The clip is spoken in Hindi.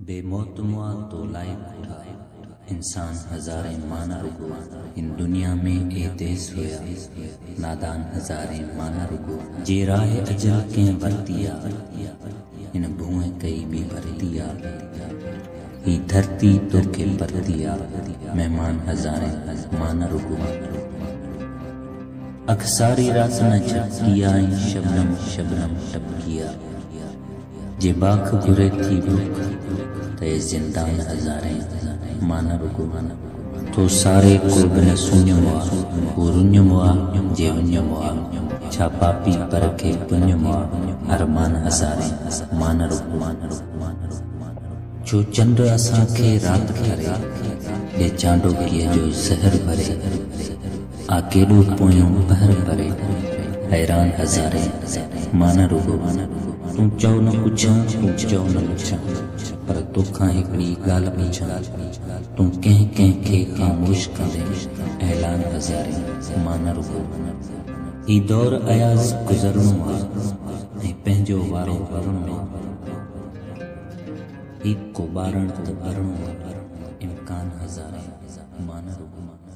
बेमौत मुआ तो लायक था इंसान हजारे माना रुगो। इन दुनिया में ए देस होया नादान हजारे माना रुगो। जे राह अजल के वरतिया इन भुएं कई भी भरतिया। ही धरती तो के परतिया मेहमान हजारे माना रुगो। अक्सारी रात न झपकिया शबनम शबनम टपकिया। जे बाख घुरे थी भूख ते जिंदान हजारे माना रुगो। तो सारे कुर्बन सुन्य मुआ रुन्य मुआ जे वन्य मुआ। छा पापी पर के पुण्य मुआ अरमान हजारे माना रुगो। जो चंद्र असां के रात करे ये चांडो किए जो जहर भरे। आकेडो पोयों पहर भरे हैरान हजारे माना रुगो। तू चओ न पुछां तू चओ न पुछां पर तोखां हिकड़ी गाल पुछां। तू कंहिं कंहिंखे खामोश कंदे ऐलान हजारे माना रुगो। ही दौर अयाज़ गुज़रणो आहे ऐं पंहिंजो वारो भरणो आहे। ही को ॿारण त भरणो आहे इम्कान हजारे माना रुगो।